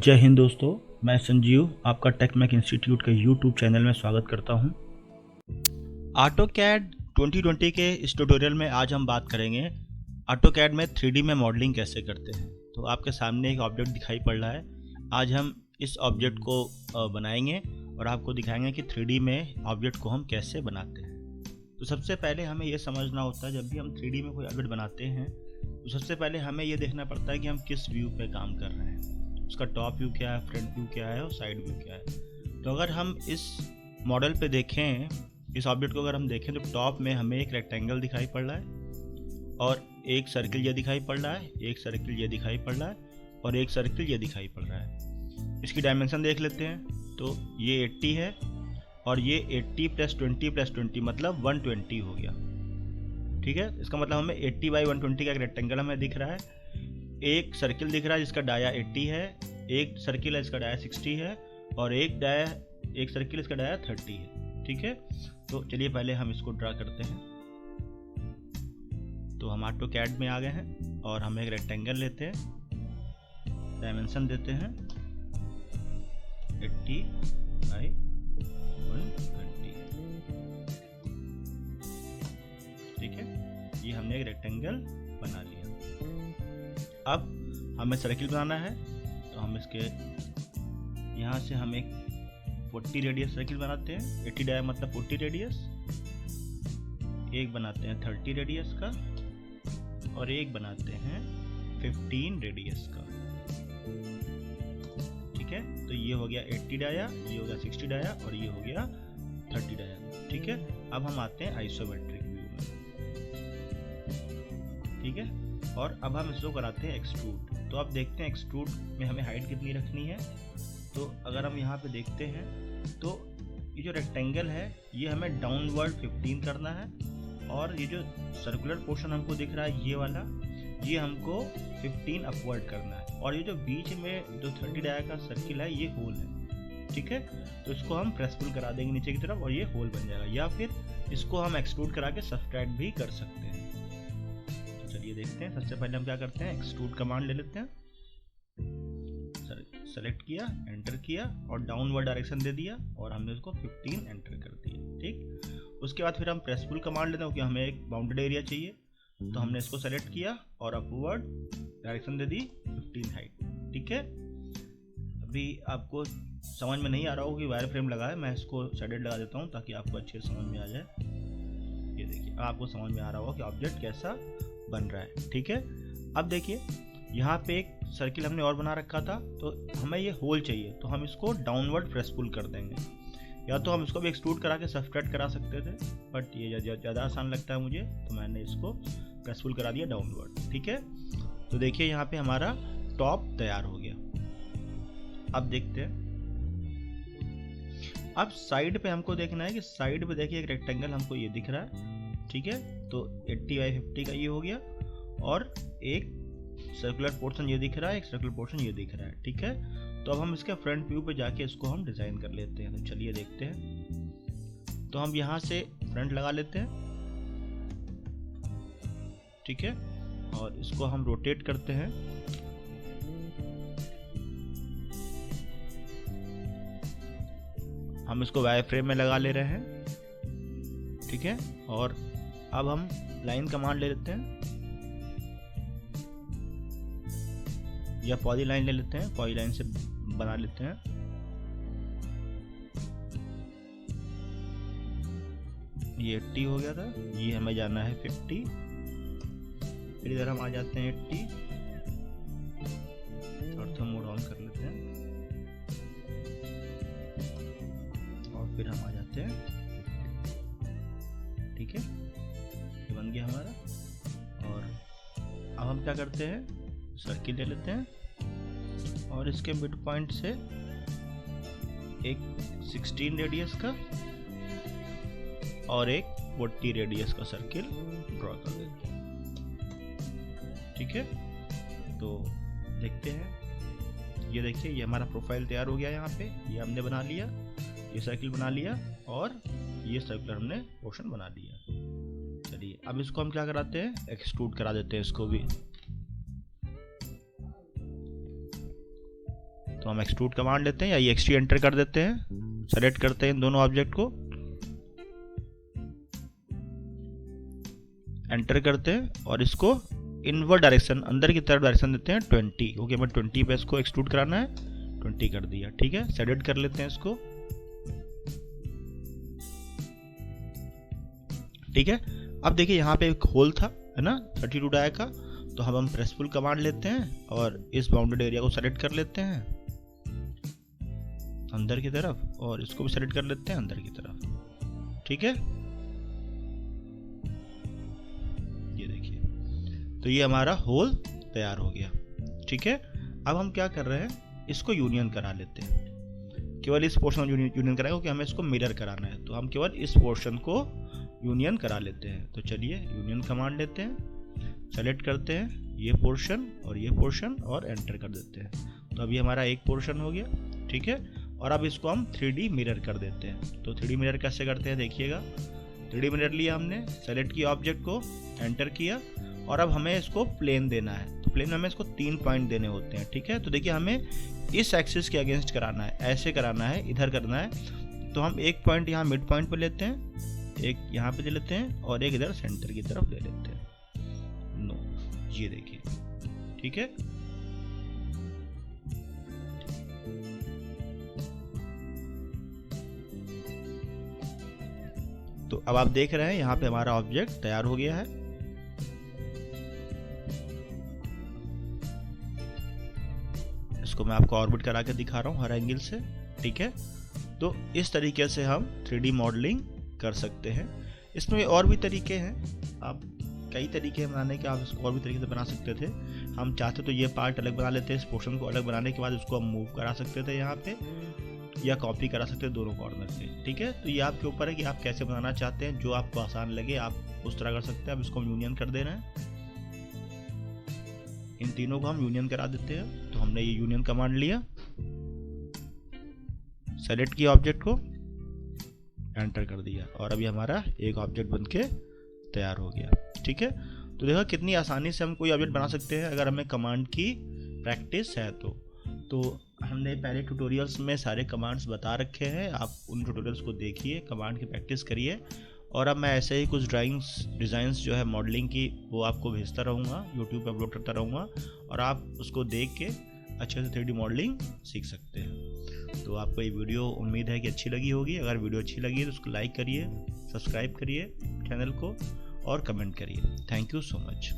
जय हिंद दोस्तों, मैं संजीव आपका टेक्मेक इंस्टीट्यूट के यूट्यूब चैनल में स्वागत करता हूं। ऑटोकैड 2020 के इस ट्यूटोरियल में आज हम बात करेंगे ऑटोकैड में 3D में मॉडलिंग कैसे करते हैं। तो आपके सामने एक ऑब्जेक्ट दिखाई पड़ रहा है। आज हम इस ऑब्जेक्ट को बनाएंगे और आपको दिखाएंगे कि 3D में ऑब्जेक्ट को हम कैसे बनाते हैं। तो सबसे पहले हमें यह समझना होता है, जब भी हम 3D में कोई ऑब्जेक्ट बनाते हैं तो सबसे पहले हमें यह देखना पड़ता है कि हम किस व्यू पे काम कर रहे हैं, उसका टॉप व्यू क्या है, फ्रंट व्यू क्या है और साइड व्यू क्या है। तो अगर हम इस मॉडल पे देखें, इस ऑब्जेक्ट को अगर हम देखें तो टॉप में हमें एक रेक्टेंगल दिखाई पड़ रहा है और एक सर्किल ये दिखाई पड़ रहा है, एक सर्किल ये दिखाई पड़ रहा है और एक सर्किल ये दिखाई पड़ रहा है। इसकी डायमेंशन देख लेते हैं। तो ये 80 है और ये 80 + 20 + 20 मतलब 120 हो गया। ठीक है, इसका मतलब हमें 80/120 का एक रेक्टेंगल हमें दिख रहा है। एक सर्किल दिख रहा है जिसका डाया 80 है, एक सर्किल है इसका डाया 60 है और एक सर्किल इसका डाया 30 है। ठीक है, तो चलिए पहले हम इसको ड्रा करते हैं। तो हम ऑटोकैड में आ गए हैं और हम एक रेक्टेंगल लेते हैं, डायमेंशन देते हैं 80/120। ठीक है, ये हमने एक रेक्टेंगल बना लिया। अब हमें सर्किल बनाना है, तो हम इसके यहाँ से हम एक 40 रेडियस सर्किल बनाते हैं। 80 डाया मतलब 40 रेडियस। एक बनाते हैं 30 रेडियस का और एक बनाते हैं 15 रेडियस का। ठीक है, तो ये हो गया 80 डाया, ये हो गया 60 डाया और ये हो गया 30 डाया। ठीक है, अब हम आते हैं आइसोमेट्रिक व्यू में। ठीक है, और अब हम इसको कराते हैं एक्सट्रूड। तो अब देखते हैं एक्सट्रूड में हमें हाइट कितनी रखनी है। तो अगर हम यहाँ पे देखते हैं तो ये जो रेक्टेंगल है ये हमें डाउनवर्ड 15 करना है और ये जो सर्कुलर पोर्शन हमको दिख रहा है ये वाला, ये हमको 15 अपवर्ड करना है। और ये जो बीच में जो 30 डाया का सर्किल है ये होल है। ठीक है, तो इसको हम प्रेस पुल करा देंगे नीचे की तरफ और ये होल बन जाएगा, या फिर इसको हम एक्सट्रूड करा के सब्सट्रैक्ट भी कर सकते हैं। चलिए देखते हैं। सबसे पहले हम क्या करते हैं, एक्सट्रूड कमांड ले लेते हैं। सेलेक्ट किया, एंटर किया और डाउनवर्ड डायरेक्शन दे दिया और हमने उसको 15 एंटर कर दिया। ठीक, उसके बाद फिर हम प्रेस पुल कमांड लेते हैं क्योंकि हमें एक बाउंडेड एरिया चाहिए। तो हमने इसको सेलेक्ट किया और अपवर्ड डायरेक्शन दे दी 15 हाइट। ठीक है, अभी आपको समझ में नहीं आ रहा होगा कि वायर फ्रेम लगा है, मैं इसको शेडेड लगा देता हूँ ताकि आपको अच्छे से समझ में आ जाए। ये देखिए, आपको समझ में आ रहा होगा कि ऑब्जेक्ट कैसा बन रहा है। ठीक है, अब देखिए यहाँ पे एक सर्किल हमने और बना रखा था, तो हमें ये होल चाहिए, तो हम इसको डाउनवर्ड प्रेस पुल कर देंगे। या तो हम इसको भी एक्सट्रूड करा के सब्सट्रैक्ट करा सकते थे, बट ये ज़्यादा आसान लगता है मुझे, तो मैंने इसको प्रेस पुल करा दिया डाउनवर्ड। ठीक है, तो देखिए यहाँ पे हमारा टॉप तैयार हो गया। अब देखते हैं, अब साइड पे हमको देखना है कि साइड पे देखिए एक रेक्टेंगल हमको ये दिख रहा है। ठीक है, तो 80/50 का ये हो गया और एक सर्कुलर पोर्शन ये दिख रहा है, एक सर्कुलर पोर्शन ये दिख रहा है। ठीक है, तो अब हम इसके फ्रंट व्यू पे जाके इसको हम डिज़ाइन कर लेते हैं। तो चलिए देखते हैं। तो हम यहाँ से फ्रंट लगा लेते हैं। ठीक है, और इसको हम रोटेट करते हैं। हम इसको वायर फ्रेम में लगा ले रहे हैं। ठीक है, और अब हम लाइन कमांड ले लेते हैं या पॉली लाइन ले लेते हैं, पॉली लाइन से बना लेते हैं। ये 80 हो गया था, ये हमें जाना है 50। फिर इधर हम आ जाते हैं 80 और थंब मोड ऑन कर लेते हैं और फिर हम आ जाते हैं 50। ठीक है, ये बन गया हमारा। और अब हम क्या करते हैं, सर्किल ले लेते हैं और इसके मिड पॉइंट से एक 16 रेडियस का और एक 40 रेडियस का सर्किल ड्रॉ कर देते हैं। ठीक है, तो देखते हैं। ये देखिए, ये हमारा प्रोफाइल तैयार हो गया। यहाँ पे ये हमने बना लिया, ये सर्किल बना लिया और ये सर्कुलर हमने पोर्शन बना लिया। चलिए अब इसको हम क्या कराते हैं, एक्सट्रूड करा देते हैं इसको भी। तो हम एक्सट्रूड कमांड लेते हैं या EXT एंटर कर देते हैं, सेलेक्ट करते हैं इन दोनों ऑब्जेक्ट को, एंटर करते हैं और इसको इनवर्ड डायरेक्शन, अंदर की तरफ डायरेक्शन देते हैं 20, क्योंकि हमें 20 पे इसको एक्सट्रूड कराना है, 20 कर दिया। ठीक है, सेलेक्ट कर लेते हैं इसको। ठीक है, अब देखिए यहाँ पे एक होल था, है ना, 32 डाई का, तो हम प्रेसफुल कमांड लेते हैं और इस बाउंडेड एरिया को सेलेक्ट कर लेते हैं अंदर की तरफ, और इसको भी सेलेक्ट कर लेते हैं अंदर की तरफ। ठीक है, ये देखिए, तो ये हमारा होल तैयार हो गया। ठीक है, अब हम क्या कर रहे हैं, इसको यूनियन करा लेते हैं। केवल इस पोर्शन यूनियन कराएंगे क्योंकि हमें इसको मिरर कराना है, तो हम केवल इस पोर्शन को यूनियन करा लेते हैं। तो चलिए यूनियन कमांड लेते हैं, सेलेक्ट करते हैं ये पोर्शन और ये पोर्शन और एंटर कर देते हैं। तो अभी हमारा एक पोर्शन हो गया। ठीक है, और अब इसको हम 3D मिरर कर देते हैं। तो 3D मिरर कैसे करते हैं देखिएगा, 3D मिरर लिया हमने, सेलेक्ट किया ऑब्जेक्ट को, एंटर किया, और अब हमें इसको प्लेन देना है। तो प्लेन में हमें इसको 3 पॉइंट देने होते हैं। ठीक है, तो देखिए हमें इस एक्सिस के अगेंस्ट कराना है, ऐसे कराना है, इधर करना है। तो हम एक पॉइंट यहाँ मिड पॉइंट पे लेते हैं, एक यहाँ पे ले लेते हैं और एक इधर सेंटर की तरफ ले लेते हैं। नो, ये देखिए। ठीक है, तो अब आप देख रहे हैं यहाँ पे हमारा ऑब्जेक्ट तैयार हो गया है। इसको मैं आपको ऑर्बिट करा के दिखा रहा हूँ हर एंगल से। ठीक है, तो इस तरीके से हम 3D मॉडलिंग कर सकते हैं। इसमें और भी तरीके हैं, आप कई तरीके हैं बनाने के, आप इसको और भी तरीके से बना सकते थे। हम चाहते तो ये पार्ट अलग बना लेते हैं, इस पोर्शन को अलग बनाने के बाद इसको हम मूव करा सकते थे यहाँ पे, या कॉपी करा सकते हैं दोनों कॉर्नर से। ठीक है, तो ये आपके ऊपर है कि आप कैसे बनाना चाहते हैं, जो आपको आसान लगे आप उस तरह कर सकते हैं। अब इसको हम यूनियन कर दे रहे हैं, इन तीनों को हम यूनियन करा देते हैं। तो हमने ये यूनियन कमांड लिया, सेलेक्ट किया ऑब्जेक्ट को, एंटर कर दिया, और अभी हमारा एक ऑब्जेक्ट बनके तैयार हो गया। ठीक है, तो देखो कितनी आसानी से हम कोई ऑब्जेक्ट बना सकते हैं अगर हमें कमांड की प्रैक्टिस है तो हमने पहले ट्यूटोरियल्स में सारे कमांड्स बता रखे हैं, आप उन ट्यूटोरियल्स को देखिए, कमांड की प्रैक्टिस करिए। और अब मैं ऐसे ही कुछ डिज़ाइंस जो है मॉडलिंग की वो आपको भेजता रहूँगा, यूट्यूब पर अपलोड करता रहूँगा, और आप उसको देख के अच्छे से 3D मॉडलिंग सीख सकते हैं। तो आपको ये वीडियो उम्मीद है कि अच्छी लगी होगी। अगर वीडियो अच्छी लगी तो उसको लाइक करिए, सब्सक्राइब करिए चैनल को और कमेंट करिए। Thank you so much.